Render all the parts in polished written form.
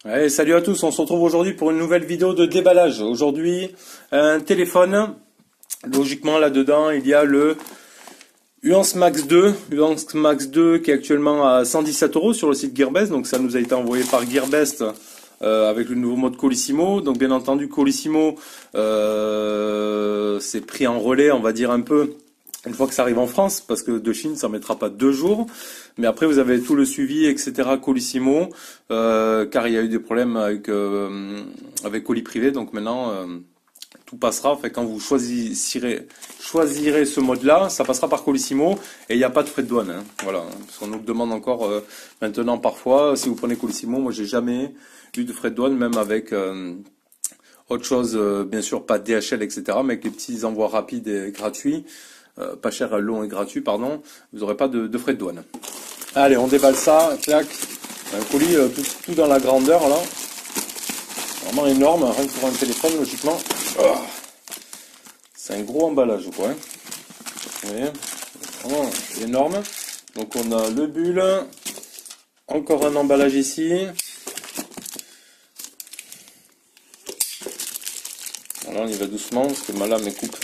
Allez, salut à tous, on se retrouve aujourd'hui pour une nouvelle vidéo de déballage. Aujourd'hui, un téléphone. Logiquement, là-dedans, il y a le Uance Max 2. Uance Max 2 qui est actuellement à 117 € sur le site Gearbest. Donc ça nous a été envoyé par Gearbest avec le nouveau mode Colissimo. Donc bien entendu, Colissimo, c'est pris en relais, on va dire un peu, une fois que ça arrive en France, parce que de Chine, ça ne mettra pas 2 jours. Mais après, vous avez tout le suivi, etc. Colissimo, car il y a eu des problèmes avec colis privé. Donc maintenant, tout passera. Enfin, quand vous choisirez ce mode-là, ça passera par Colissimo et il n'y a pas de frais de douane. Hein. Voilà, parce qu'on nous le demande encore maintenant parfois. Si vous prenez Colissimo, moi, j'ai jamais eu de frais de douane, même avec autre chose, bien sûr, pas DHL, etc. Mais avec les petits envois rapides et gratuits. Pas cher, long et gratuit, pardon, vous n'aurez pas de frais de douane. Allez, on déballe ça, clac, un colis tout dans la grandeur là, vraiment énorme, rien que pour un téléphone logiquement. Oh, c'est un gros emballage quoi. Hein. Vous voyez, vraiment énorme. Donc on a le bulle, encore un emballage ici. Voilà, on y va doucement parce que ma lame coupe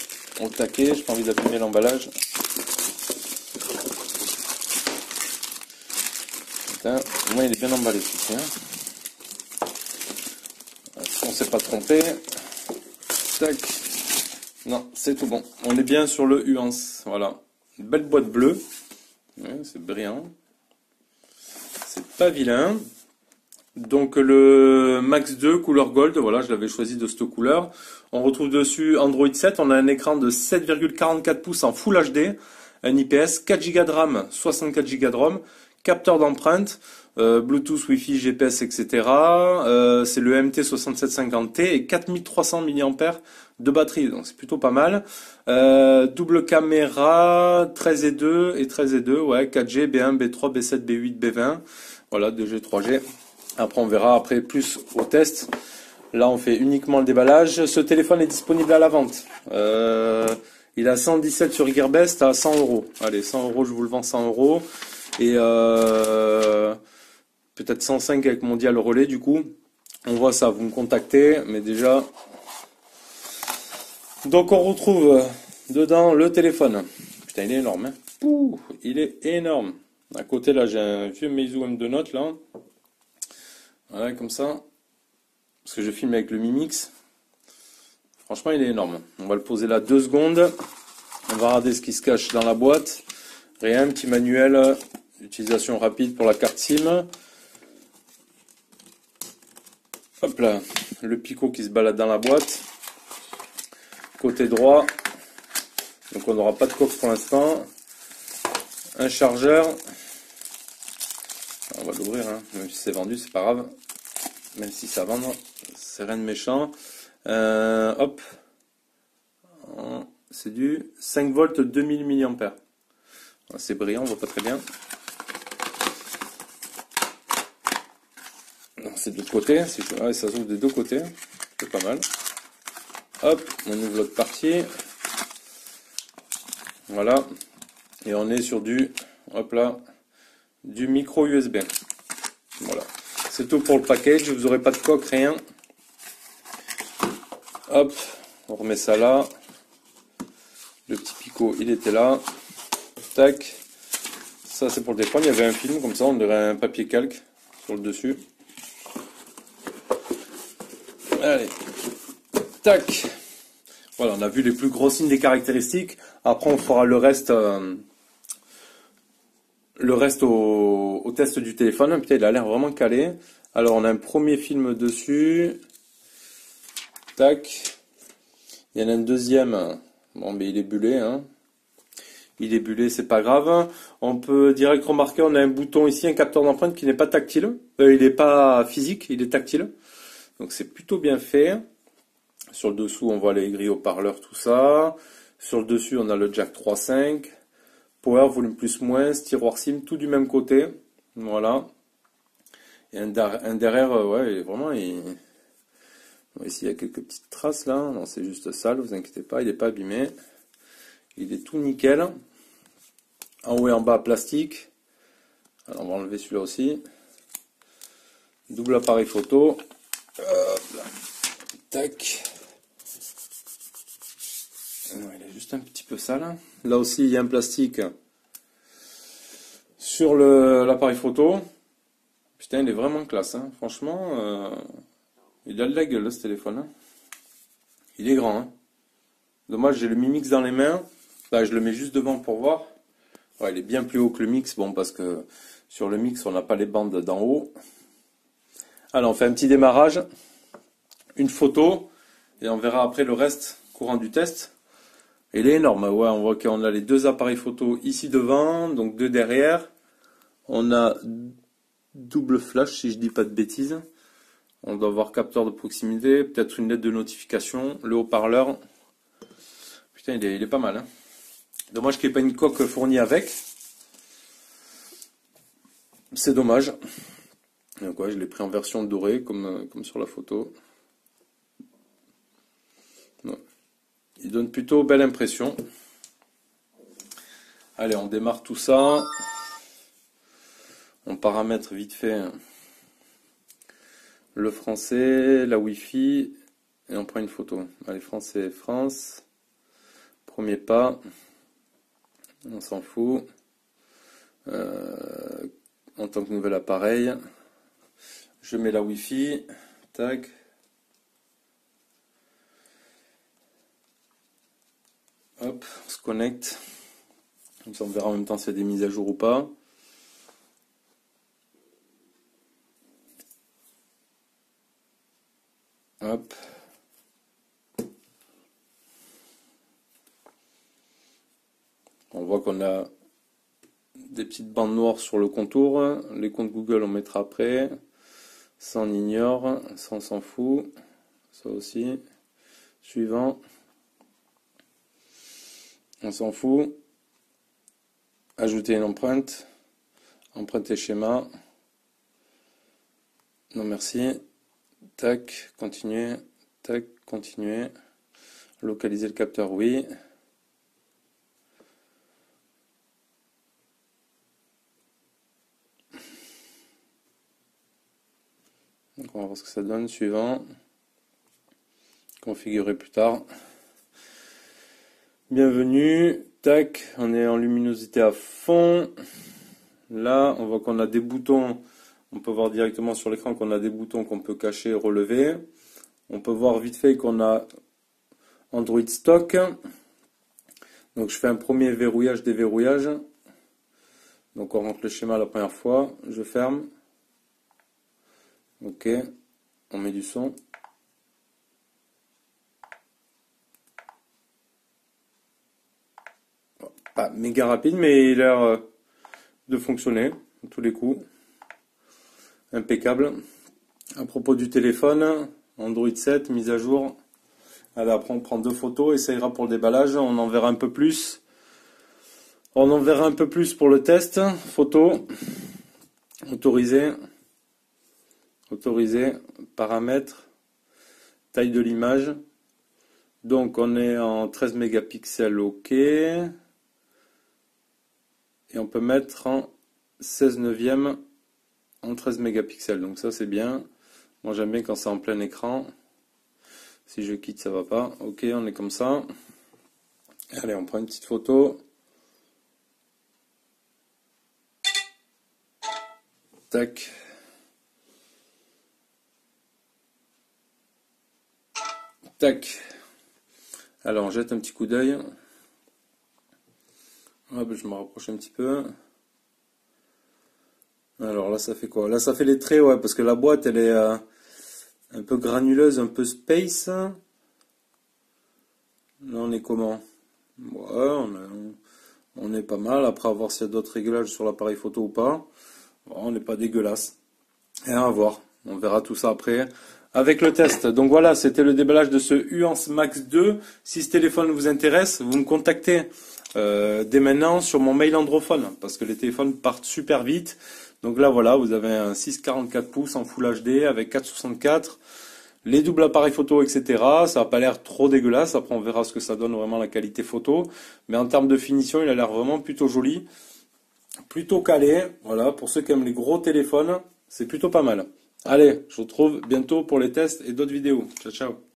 au taquet, j'ai pas envie d'abîmer l'emballage. Au moins il est bien emballé celui-ci. Hein. On ne s'est pas trompé. Tac. Non, c'est tout bon. On est bien sur le Uance. Voilà. Une belle boîte bleue. Ouais, c'est brillant. C'est pas vilain. Donc le Max 2 couleur gold, voilà, je l'avais choisi de cette couleur. On retrouve dessus Android 7, on a un écran de 7,44 pouces en Full HD, un IPS, 4 Go de RAM, 64 Go de ROM, capteur d'empreinte, Bluetooth, Wi-Fi, GPS, etc. C'est le MT6750T et 4300 mAh de batterie, donc c'est plutôt pas mal. Double caméra, 13 et 2 et 13 et 2, ouais, 4G, B1, B3, B7, B8, B20, voilà, 2G, 3G. Après, on verra après plus au test. Là, on fait uniquement le déballage. Ce téléphone est disponible à la vente. Il a 117 sur Gearbest à 100 €. Allez, 100 €, je vous le vends 100 €. Et peut-être 105 avec Mondial Relais, du coup. On voit ça, vous me contactez. Mais déjà... Donc, on retrouve dedans le téléphone. Putain, il est énorme. Hein. Pouh, il est énorme. À côté, là, j'ai un vieux Meizu M2 Note, là. Voilà, comme ça. Parce que je filme avec le Mi Mix. Franchement, il est énorme. On va le poser là 2 secondes. On va regarder ce qui se cache dans la boîte. Rien, petit manuel d'utilisation rapide pour la carte SIM. Hop là, le picot qui se balade dans la boîte. Côté droit. Donc on n'aura pas de coque pour l'instant. Un chargeur. On va l'ouvrir, hein. Même si c'est vendu, c'est pas grave. Même si ça vend, c'est rien de méchant. Hop. C'est du 5 volts 2000 mAh. C'est brillant, on voit pas très bien. C'est de l'autre côté. Ouais, ça s'ouvre des deux côtés. C'est pas mal. Hop, on ouvre l'autre partie. Voilà. Et on est sur du, hop là, du micro USB. Voilà. C'est tout pour le package, vous n'aurez pas de coque, rien. Hop, on remet ça là. Le petit picot, il était là. Tac. Ça, c'est pour le téléphone. Il y avait un film, comme ça, on dirait un papier calque sur le dessus. Allez. Tac. Voilà, on a vu les plus gros signes des caractéristiques. Après, on fera le reste au test du téléphone. Putain, il a l'air vraiment calé. Alors, on a un premier film dessus. Tac. Il y en a un deuxième. Bon, mais il est bullé. Hein. Il est bullé, c'est pas grave. On peut direct remarquer, on a un bouton ici, un capteur d'empreinte qui n'est pas tactile. Il n'est pas physique, il est tactile. Donc, c'est plutôt bien fait. Sur le dessous, on voit les grilles haut-parleurs, tout ça. Sur le dessus, on a le jack 3.5. Power, volume plus moins, tiroir SIM, tout du même côté. Voilà. Et un derrière, ouais, vraiment, ici, il y a quelques petites traces là. Non, c'est juste sale, vous inquiétez pas, il n'est pas abîmé. Il est tout nickel. En haut et en bas, plastique. Alors, on va enlever celui-là aussi. double appareil photo. Hop là. Tac. Il est juste un petit peu sale. Là aussi, il y a un plastique sur l'appareil photo. Putain, il est vraiment classe. Hein. Franchement, il a de la gueule, ce téléphone. Hein. Il est grand. Hein. Dommage, j'ai le Mi Mix dans les mains. Là, je le mets juste devant pour voir. Ouais, il est bien plus haut que le Mix. Bon, parce que sur le Mix, on n'a pas les bandes d'en haut. Alors, on fait un petit démarrage. Une photo. Et on verra après le reste courant du test. Il est énorme, ouais, on voit qu'on a les deux appareils photo ici devant, donc deux derrière. On a double flash, si je dis pas de bêtises. On doit avoir capteur de proximité, peut-être une lettre de notification, le haut-parleur. Putain, il est pas mal. Hein. Dommage qu'il n'y ait pas une coque fournie avec. C'est dommage. Donc ouais, je l'ai pris en version dorée, comme sur la photo. Ouais. Il donne plutôt belle impression. Allez, on démarre tout ça. On paramètre vite fait le français, la Wi-Fi, et on prend une photo. Allez, français, France. Premier pas. On s'en fout. En tant que nouvel appareil, je mets la Wi-Fi. Tac. Hop, on se connecte. Comme ça, on verra en même temps s'il y a des mises à jour ou pas. Hop. On voit qu'on a des petites bandes noires sur le contour. Les comptes Google, on mettra après. Ça, on ignore. Ça, on s'en fout. Ça aussi. Suivant. On s'en fout. Ajouter une empreinte. Emprunter schéma. Non merci. Tac, continuer. Tac, continuer. Localiser le capteur, oui. Donc on va voir ce que ça donne. Suivant. Configurer plus tard. Bienvenue. Tac, on est en luminosité à fond. Là, on voit qu'on a des boutons. On peut voir directement sur l'écran qu'on a des boutons qu'on peut cacher, relever. On peut voir vite fait qu'on a Android stock. Donc je fais un premier verrouillage, déverrouillage. Donc on rentre le schéma la première fois. Je ferme. Ok. On met du son. Pas méga rapide, mais il a l'air de fonctionner à tous les coups. Impeccable. À propos du téléphone, Android 7, mise à jour. Allez, après on prend deux photos et ça ira pour le déballage. On en verra un peu plus. On en verra un peu plus pour le test. Photo. Autorisé. Autorisé. Paramètres. Taille de l'image. Donc on est en 13 mégapixels, ok. Et on peut mettre en 16 neuvième en 13 mégapixels. Donc ça c'est bien. Moi j'aime bien quand c'est en plein écran. Si je quitte ça va pas. Ok, on est comme ça. Allez, on prend une petite photo. Tac. Tac. Alors on jette un petit coup d'œil. Hop, je me rapproche un petit peu. Alors là, ça fait quoi? Là, ça fait les traits, ouais, parce que la boîte, elle est un peu granuleuse, un peu space. Là, on est comment? Ouais, on est pas mal. Après, à voir s'il y a d'autres réglages sur l'appareil photo ou pas. Bon, on n'est pas dégueulasse. Et à voir. On verra tout ça après avec le test. Donc voilà, c'était le déballage de ce Uance Max 2. Si ce téléphone vous intéresse, vous me contactez dès maintenant sur mon mail Androphone, parce que les téléphones partent super vite. Donc là voilà, vous avez un 6,44 pouces en Full HD avec 4,64, les doubles appareils photo, etc. Ça n'a pas l'air trop dégueulasse. Après on verra ce que ça donne vraiment la qualité photo. Mais en termes de finition, il a l'air vraiment plutôt joli, plutôt calé. Voilà, pour ceux qui aiment les gros téléphones, c'est plutôt pas mal. Allez, je vous retrouve bientôt pour les tests et d'autres vidéos. Ciao, ciao.